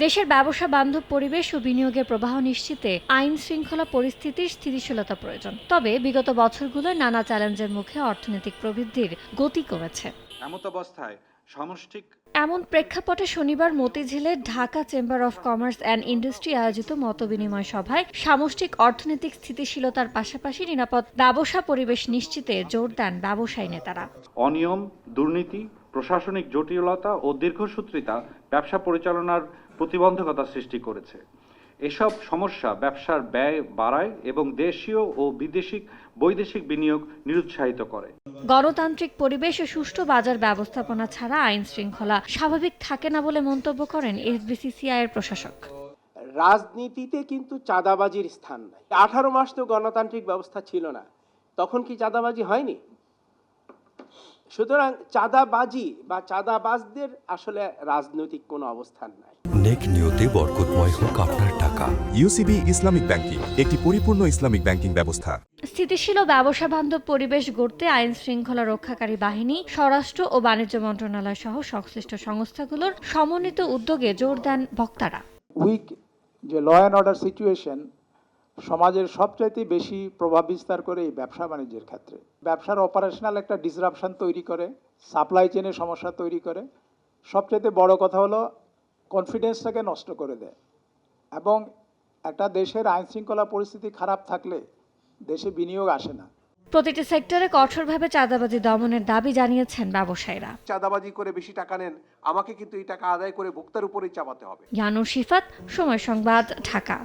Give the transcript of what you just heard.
দেশের ব্যবসা বান্ধব পরিবেশ ও বিনিয়োগের প্রবাহ নিশ্চিতে আইন শৃঙ্খলা পরিস্থিতির স্থিতিশীলতা প্রয়োজন। তবে বিগত বছরগুলোয় নানা চ্যালেঞ্জের মুখে অর্থনৈতিক প্রবৃদ্ধির গতি কমেছে। এমতাবস্থায় সামষ্টিক এমন প্রেক্ষাপটে শনিবার মতিঝিলে Dhaka chamber of commerce and industry আয়োজিত মতবিনিময় সভায় সামষ্টিক অর্থনৈতিক স্থিতিশীলতার পাশাপাশি নিরাপদ ব্যবসা পরিবেশ নিশ্চিতে জোর দেন ব্যবসায়ী নেতারা। অনিয়ম, দুর্নীতি, প্রশাসনিক জটিলতা ও দীর্ঘসূত্রিতা ব্যবসা পরিচালনার প্রতিবন্ধকতা সৃষ্টি করেছে। এসব সমস্যা ব্যবসার ব্যয় বাড়ায় এবং দেশীয় ও বৈদেশিক বিনিয়োগ নিরুৎসাহিত করে। গণতান্ত্রিক পরিবেশ ও সুষ্ঠু বাজার ব্যবস্থাপনা ছাড়া আইন শৃঙ্খলা স্বাভাবিক থাকে না বলে মন্তব্য করেন এফবিসিসিআই এর প্রশাসক। রাজনীতিতে কিন্তু চাঁদাবাজির স্থান নাই। 18 মাস তো গণতান্ত্রিক ব্যবস্থা ছিল না, তখন কি চাঁদাবাজি হয়নি? সুতরাং চাঁদাবাজি বা চাঁদাবাজদের আসলে রাজনৈতিক কোনো অবস্থান নাই। নেক নিয়তে বরকতময় হোক আপনার টাকা। ইউসিবি ইসলামিক ব্যাংকিং একটি পরিপূর্ণ ইসলামিক ব্যাংকিং ব্যবস্থা। স্থিতিশীল ও ব্যবসা বান্ধব পরিবেশ গড়তে আইন শৃঙ্খলা রক্ষাকারী বাহিনী, স্বরাষ্ট্র ও বাণিজ্য মন্ত্রণালয় সহ সংশ্লিষ্ট সংস্থাগুলোর সমন্বিত উদ্যোগে জোর দেন বক্তারা। উইক যে ল অ্যান্ড অর্ডার সিচুয়েশন সমাজের সবচাইতে বেশি প্রভাব বিস্তার করে এই ব্যবসা বাণিজ্যের ক্ষেত্রে। ব্যবসার অপারেশনাল একটা ডিসরাপশন তৈরি করে, সাপ্লাই চেনের সমস্যা তৈরি করে, সবচাইতে বড় কথা হলো কনফিডেন্সটাকে নষ্ট করে দেয়। এবং একটা দেশের আইন শৃঙ্খলা পরিস্থিতি খারাপ থাকলে দেশে বিনিয়োগ আসে না। প্রতিটি সেক্টরে কঠোরভাবে চাঁদাবাজি দমনের দাবি জানিয়েছেন ব্যবসায়ীরা। চাঁদাবাজি করে বেশি টাকা নেন, আমাকে কিন্তু এই টাকা আদায় করে ভোক্তার উপরেই চাপাতে হবে। ইয়ানুর শিফাত, সময় সংবাদ, ঢাকা।